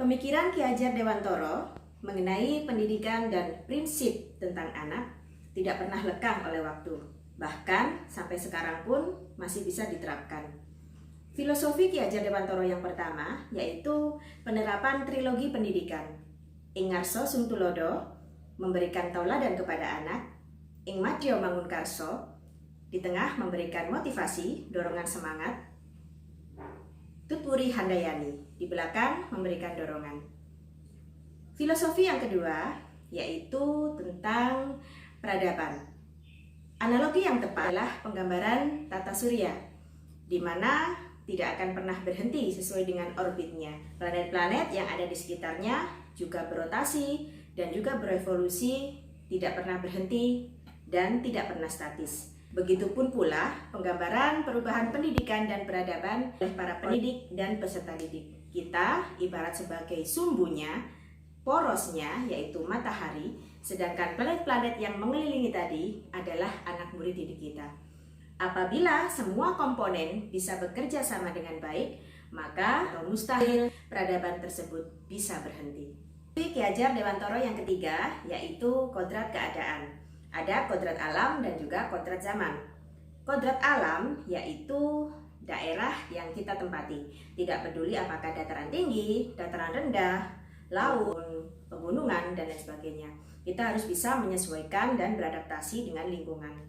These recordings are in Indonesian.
Pemikiran Ki Hajar Dewantoro mengenai pendidikan dan prinsip tentang anak tidak pernah lekang oleh waktu. Bahkan sampai sekarang pun masih bisa diterapkan. Filosofi Ki Hajar Dewantoro yang pertama yaitu penerapan trilogi pendidikan. Ing ngarso sung tulodo, memberikan tauladan kepada anak. Ing madya mangun karso, di tengah memberikan motivasi, dorongan semangat. Tutpuri handayani, di belakang memberikan dorongan. Filosofi yang kedua yaitu tentang peradaban. Analogi yang tepat adalah penggambaran tata surya, di mana tidak akan pernah berhenti sesuai dengan orbitnya. Planet-planet yang ada di sekitarnya juga berotasi dan juga berevolusi, tidak pernah berhenti dan tidak pernah statis. Begitupun pula penggambaran perubahan pendidikan dan peradaban oleh para pendidik dan peserta didik. Kita ibarat sebagai sumbunya, porosnya yaitu matahari, sedangkan planet-planet yang mengelilingi tadi adalah anak murid didik kita. Apabila semua komponen bisa bekerja sama dengan baik, maka mustahil peradaban tersebut bisa berhenti. Ki Hajar Dewantoro yang ketiga yaitu kodrat keadaan. Ada kodrat alam dan juga kodrat zaman. Kodrat alam yaitu daerah yang kita tempati. Tidak peduli apakah dataran tinggi, dataran rendah, laut, pegunungan, dan lain sebagainya. Kita harus bisa menyesuaikan dan beradaptasi dengan lingkungan.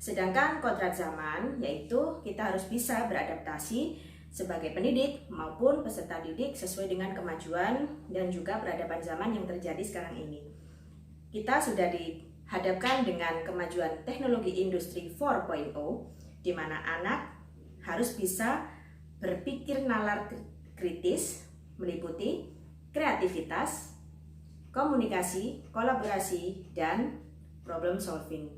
Sedangkan kodrat zaman yaitu kita harus bisa beradaptasi sebagai pendidik maupun peserta didik sesuai dengan kemajuan dan juga peradaban zaman yang terjadi sekarang ini. Kita sudah dihadapkan dengan kemajuan teknologi industri 4.0, di mana anak harus bisa berpikir nalar kritis, meliputi kreativitas, komunikasi, kolaborasi, dan problem solving.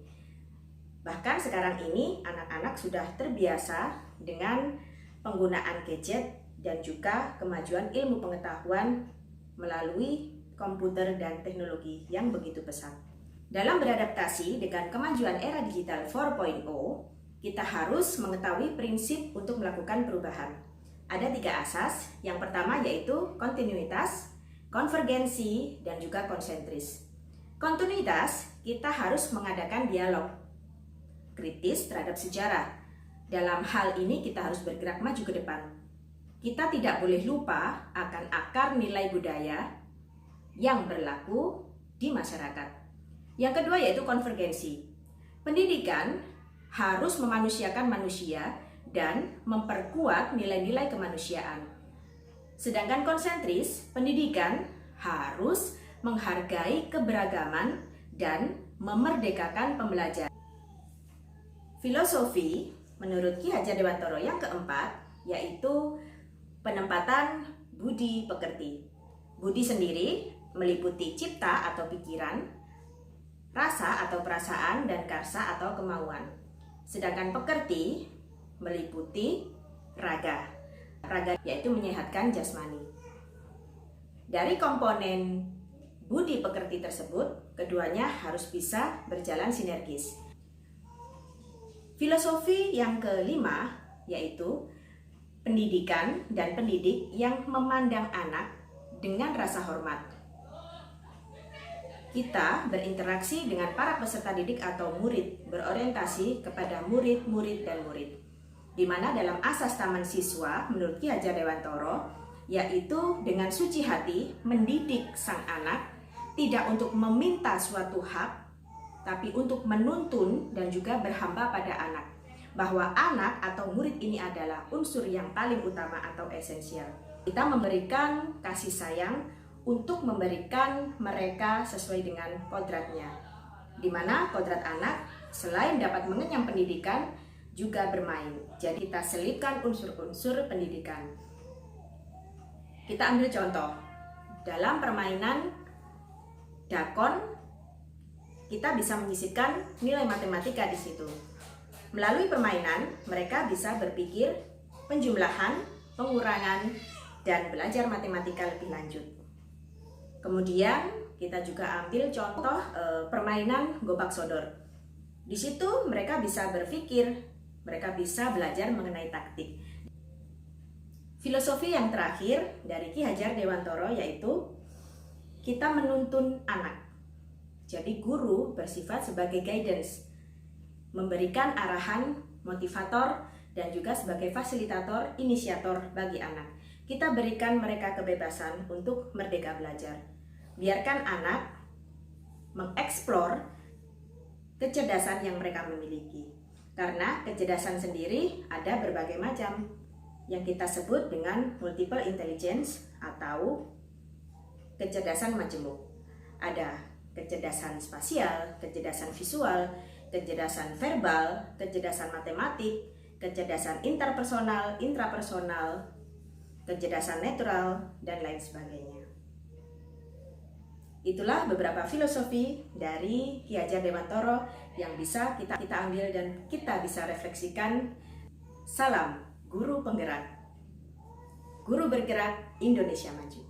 Bahkan sekarang ini anak-anak sudah terbiasa dengan penggunaan gadget dan juga kemajuan ilmu pengetahuan melalui komputer dan teknologi yang begitu pesat. Dalam beradaptasi dengan kemajuan era digital 4.0, kita harus mengetahui prinsip untuk melakukan perubahan. Ada 3 asas. Yang pertama yaitu kontinuitas, konvergensi, dan juga konsentris. Kontinuitas, kita harus mengadakan dialog kritis terhadap sejarah. Dalam hal ini kita harus bergerak maju ke depan. Kita tidak boleh lupa akan akar nilai budaya yang berlaku di masyarakat. Yang kedua yaitu konvergensi. Pendidikan harus memanusiakan manusia dan memperkuat nilai-nilai kemanusiaan. Sedangkan konsentris, pendidikan harus menghargai keberagaman dan memerdekakan pembelajaran. Filosofi menurut Ki Hajar Dewantoro yang keempat yaitu penempatan budi pekerti. Budi sendiri meliputi cipta atau pikiran, rasa atau perasaan, dan karsa atau kemauan. Sedangkan pekerti meliputi raga. Raga yaitu menyehatkan jasmani. Dari komponen budi pekerti tersebut, keduanya harus bisa berjalan sinergis. Filosofi yang kelima yaitu pendidikan dan pendidik yang memandang anak dengan rasa hormat. Kita berinteraksi dengan para peserta didik atau murid, berorientasi kepada murid, dan murid. Di mana dalam asas taman siswa menurut Ki Hajar Dewantoro yaitu dengan suci hati mendidik sang anak tidak untuk meminta suatu hak, tapi untuk menuntun dan juga berhamba pada anak. Bahwa anak atau murid ini adalah unsur yang paling utama atau esensial. Kita memberikan kasih sayang untuk memberikan mereka sesuai dengan kodratnya. Di mana kodrat anak selain dapat mengenyam pendidikan, juga bermain. Jadi kita selipkan unsur-unsur pendidikan. Kita ambil contoh. Dalam permainan dakon, kita bisa menyisipkan nilai matematika di situ. Melalui permainan, mereka bisa berpikir penjumlahan, pengurangan, dan belajar matematika lebih lanjut. Kemudian kita juga ambil contoh permainan gobak sodor. Di situ mereka bisa berpikir, mereka bisa belajar mengenai taktik. Filosofi yang terakhir dari Ki Hajar Dewantara yaitu kita menuntun anak. Jadi guru bersifat sebagai guidance, memberikan arahan, motivator, dan juga sebagai fasilitator, inisiator bagi anak. Kita berikan mereka kebebasan untuk merdeka belajar. Biarkan anak mengeksplor kecerdasan yang mereka miliki. Karena kecerdasan sendiri ada berbagai macam yang kita sebut dengan multiple intelligence atau kecerdasan majemuk. Ada kecerdasan spasial, kecerdasan visual, kecerdasan verbal, kecerdasan matematik, kecerdasan interpersonal, intrapersonal, kecerdasan natural, dan lain sebagainya. Itulah beberapa filosofi dari Ki Hajar Dewantara yang bisa kita ambil dan kita bisa refleksikan. Salam Guru Penggerak. Guru bergerak, Indonesia maju.